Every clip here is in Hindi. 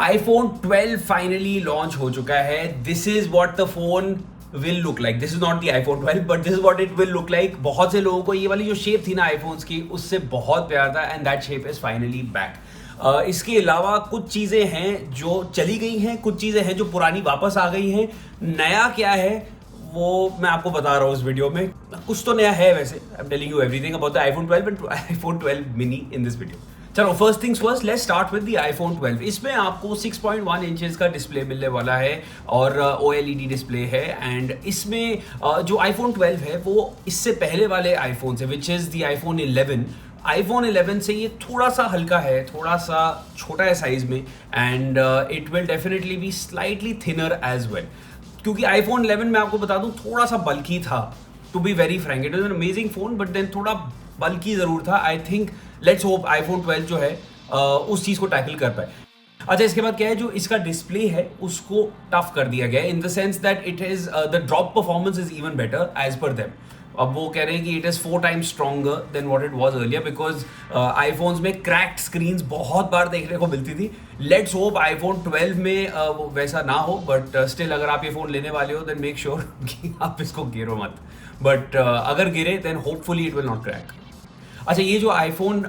iPhone 12 फाइनली लॉन्च हो चुका है. This is what the phone will look like. This is not the iPhone 12 but this is what it will look like. बहुत से लोगों को ये वाली जो शेप थी ना iPhones की उससे बहुत प्यार था and that shape is finally back. इसके अलावा कुछ चीज़ें हैं जो चली गई हैं, कुछ चीज़ें हैं जो पुरानी वापस आ गई हैं. नया क्या है वो मैं आपको बता रहा हूँ इस वीडियो में. कुछ तो नया है वैसे. I am telling you everything about the iPhone 12 and iPhone 12 mini in this video. चलो first things first, let's start with the iPhone 12. इसमें आपको 6.1 इंचेस का डिस्प्ले मिलने वाला है और OLED डिस्प्ले है. एंड इसमें जो iPhone 12 है वो इससे पहले वाले आईफोन से which is the iPhone 11. iPhone 11 से ये थोड़ा सा हल्का है, थोड़ा सा छोटा है साइज में. And it will definitely be slightly thinner as well. क्योंकि iPhone 11 मैं आपको बता दूं थोड़ा सा बल्की था. To be very frank, it is an amazing phone but then थोड़ा बल्की ज़रूर था. I think let's hope iPhone 12 जो है उस चीज़ को टैकल कर पाए. अच्छा, इसके बाद क्या है, जो इसका डिस्प्ले है उसको टफ कर दिया गया है in the sense that it is the drop performance is even better as per them. अब वो कह रहे हैं कि it is 4 times stronger than what it was earlier because iPhones में क्रैक्ड स्क्रीन्स बहुत बार देखने को मिलती थी. लेट्स होप iPhone 12 में वो वैसा ना हो बट स्टिल अगर आप ये फ़ोन लेने वाले हो देन मेक श्योर कि आप इसको गिरो मत. बट अगर गिरे then hopefully it will not crack. अच्छा, ये जो iPhone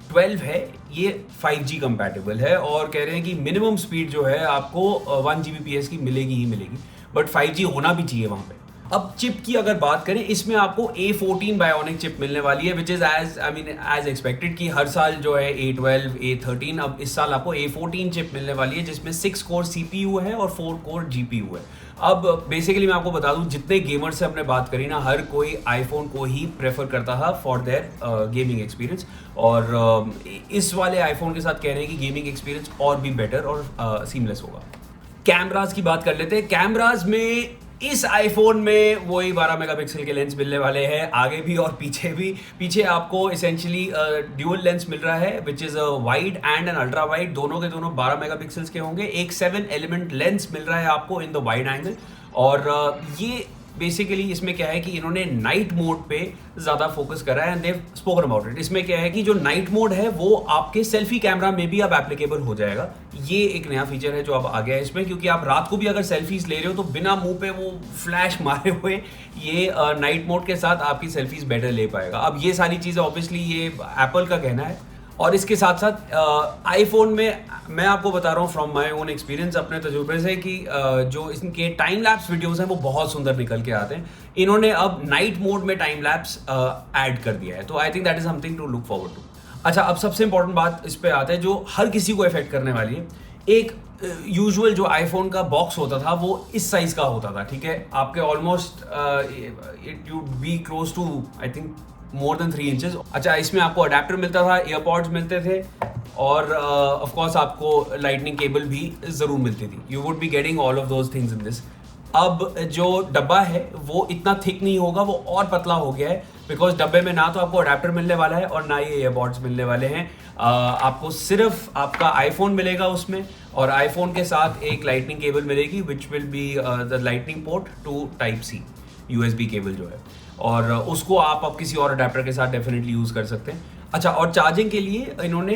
12 है ये 5G कंपैटिबल है और कह रहे हैं कि मिनिमम स्पीड जो है आपको 1 Gbps की मिलेगी ही मिलेगी. बट 5G होना भी चाहिए वहाँ पे. अब चिप की अगर बात करें, इसमें आपको A14 बायोनिक चिप मिलने वाली है विच इज़ एज एक्सपेक्टेड कि हर साल जो है A12, A13, अब इस साल आपको A14 चिप मिलने वाली है जिसमें 6 कोर CPU है और 4 कोर GPU है. अब बेसिकली मैं आपको बता दूं, जितने गेमर्स से हमने बात करी ना, हर कोई आईफोन को ही प्रेफर करता था फॉर देयर गेमिंग एक्सपीरियंस. और इस वाले आईफोन के साथ कह रहे हैं कि गेमिंग एक्सपीरियंस और भी बेटर और सीमलेस होगा. कैमराज की बात कर लेते हैं. कैमराज में इस आईफोन में वही 12 मेगापिक्सल के लेंस मिलने वाले हैं, आगे भी और पीछे भी. पीछे आपको इसेंशियली ड्यूअल लेंस मिल रहा है which is a wide and an ultra wide. दोनों के दोनों 12 मेगापिक्सल्स के होंगे. एक 7 एलिमेंट लेंस मिल रहा है आपको इन द वाइड एंगल. और ये बेसिकली इसमें क्या है कि इन्होंने नाइट मोड पे ज़्यादा फोकस करा है and they've spoken about it. इसमें क्या है कि जो नाइट मोड है वो आपके सेल्फी कैमरा में भी अब एप्लीकेबल हो जाएगा. ये एक नया फीचर है जो अब आ गया है इसमें, क्योंकि आप रात को भी अगर सेल्फीज ले रहे हो तो बिना मुंह पे वो फ्लैश मारे हुए ये नाइट मोड के साथ आपकी सेल्फीज बेटर ले पाएगा. अब ये सारी चीज़ें ऑब्वियसली ये एप्पल का कहना है. और इसके साथ साथ आईफोन में मैं आपको बता रहा हूँ फ्रॉम माय ओन एक्सपीरियंस, अपने तजुर्बे से, कि जो इसके टाइम लैप्स वीडियोस हैं वो बहुत सुंदर निकल के आते हैं. इन्होंने अब नाइट मोड में टाइम लैप्स ऐड कर दिया है, तो I think that is something to look forward to. अच्छा, अब सबसे इंपॉर्टेंट बात इस पर आता है जो हर किसी को इफेक्ट करने वाली है. एक यूजुअल जो आईफोन का बॉक्स होता था वो इस साइज का होता था, ठीक है. आपके almost it would be close to I think more than 3 inches. अच्छा, इसमें आपको अडेप्टर मिलता था, ईयरपॉड्स मिलते थे और ऑफ कोर्स आपको लाइटनिंग केबल भी ज़रूर मिलती थी. You would be getting all of those things in this. अब जो डब्बा है वो इतना थिक नहीं होगा, वो और पतला हो गया है बिकॉज डब्बे में ना तो आपको अडेप्टर मिलने वाला है और ना ये ईयरपॉड्स मिलने वाले हैं. आपको सिर्फ आपका आईफोन मिलेगा उसमें और आईफोन के साथ एक लाइटनिंग केबल मिलेगी which will be the lightning port to Type-C USB cable जो है, और उसको आप अब किसी और अडेप्टर के साथ डेफिनेटली यूज़ कर सकते हैं. अच्छा, और चार्जिंग के लिए इन्होंने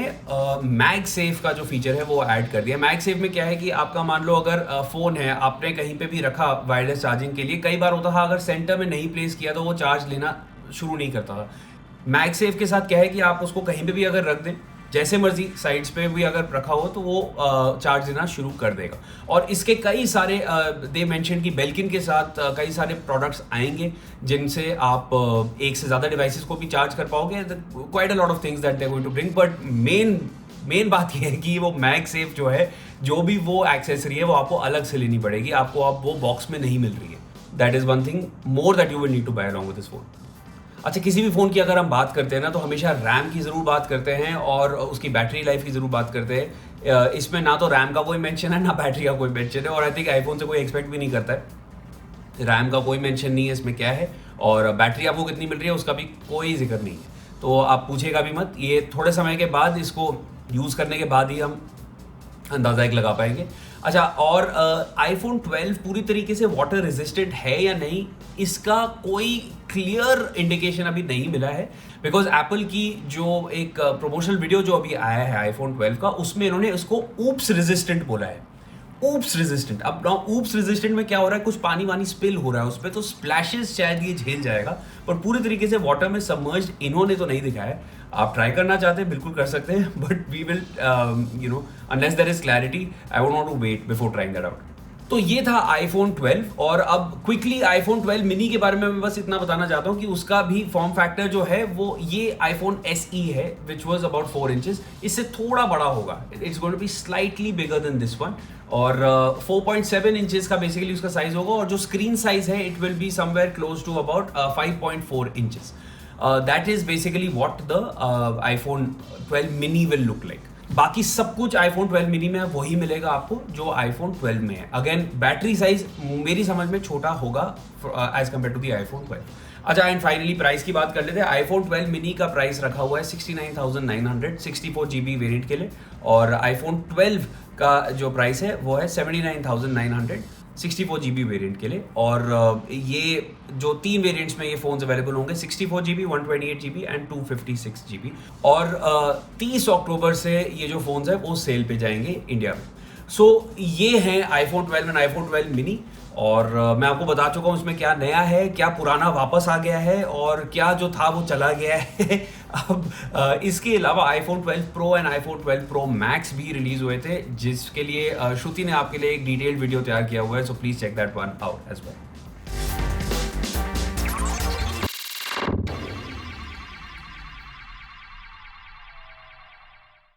मैगसेफ का जो फीचर है वो ऐड कर दिया. मैगसेफ में क्या है कि आपका मान लो अगर फ़ोन है आपने कहीं पे भी रखा वायरलेस चार्जिंग के लिए, कई बार होता था अगर सेंटर में नहीं प्लेस किया तो वो चार्ज लेना शुरू नहीं करता था. मैगसेफ के साथ क्या है कि आप उसको कहीं पर भी अगर रख दें, जैसे मर्जी साइड्स पे भी अगर रखा हो तो वो चार्ज देना शुरू कर देगा. और इसके कई सारे दे मेंशन कि बेल्किन के साथ कई सारे प्रोडक्ट्स आएंगे जिनसे आप एक से ज़्यादा डिवाइसेस को भी चार्ज कर पाओगे. Quite a lot of things that they are going to bring. But main बात ये है कि वो मैगसेफ जो है, जो भी वो एक्सेसरी है वो आपको अलग से लेनी पड़ेगी. आपको अब वो बॉक्स में नहीं मिल रही है. That is one thing more that you will need to buy along with this phone. अच्छा, किसी भी फ़ोन की अगर हम बात करते हैं ना तो हमेशा रैम की ज़रूर बात करते हैं और उसकी बैटरी लाइफ की ज़रूर बात करते हैं. इसमें ना तो रैम का कोई मेंशन है ना बैटरी का कोई मेंशन है और आई थिंक आईफोन से कोई एक्सपेक्ट भी नहीं करता है. रैम का कोई मेंशन नहीं है इसमें क्या है, और बैटरी आपको कितनी मिल रही है उसका भी कोई जिक्र नहीं है. तो आप पूछेगा भी मत, ये थोड़े समय के बाद इसको यूज़ करने के बाद ही हम अंदाज़ा एक लगा पाएंगे. अच्छा, और आईफोन 12 पूरी तरीके से वाटर रेजिस्टेंट है या नहीं इसका कोई क्लियर इंडिकेशन अभी नहीं मिला है, बिकॉज एप्पल की जो एक प्रमोशनल वीडियो जो अभी आया है आईफोन 12 का, उसमें इन्होंने इसको ऊप्स रेजिस्टेंट बोला है। ऊप्स रेजिस्टेंट, अब ऊप्स रेजिस्टेंट में क्या हो रहा है, कुछ पानी वानी स्पिल हो रहा है उस पर, तो स्प्लैशेस शायद ये झेल जाएगा, पर पूरी तरीके से वाटर में सबमर्ज्ड इन्होंने तो नहीं दिखाया है। आप ट्राई करना चाहते हैं बिल्कुल कर सकते हैं, but we will unless there is clarity, I would want to wait before trying that out. तो ये था आईफोन 12, और अब क्विकली आईफोन 12 मिनी के बारे में मैं बस इतना बताना चाहता हूँ कि उसका भी फॉर्म फैक्टर जो है वो ये आईफोन SE है, विच वाज अबाउट 4 इंचेस, इससे थोड़ा बड़ा होगा, it's going to be slightly bigger than this one, और 4.7 इंचेस का बेसिकली उसका साइज होगा, और जो स्क्रीन साइज है it will be somewhere close to about 5.4 inches. That is basically what the iPhone 12 mini will look like. बाकी सब कुछ आईफोन 12 मिनी में वही मिलेगा आपको जो आईफोन 12 में है। अगेन बैटरी साइज मेरी समझ में छोटा होगा as compare to the iPhone 12। अच्छा, एंड फाइनली प्राइस की बात कर लेते हैं। आईफोन 12 मिनी का प्राइस रखा हुआ है 69,900 64GB वेरिएंट के लिए, और आईफोन 12 का जो प्राइस है वो है 79,900 64GB वेरिएंट के लिए। और ये जो 3 वेरिएंट्स में ये फोन्स अवेलेबल होंगे, 64GB 128GB एंड 256GB, और 30 अक्टूबर से ये जो फोन्स है वो सेल पे जाएंगे इंडिया में। सो ये हैं आईफोन 12 एंड आईफोन 12 मिनी, और मैं आपको बता चुका हूँ इसमें क्या नया है, क्या पुराना वापस आ गया है, और क्या जो था वो चला गया है। अब इसके अलावा iPhone 12 pro and iPhone 12 pro max भी रिलीज हुए थे, जिसके लिए श्रुति ने आपके लिए एक डिटेल्ड वीडियो तैयार किया हुआ है, so please check that one out as well.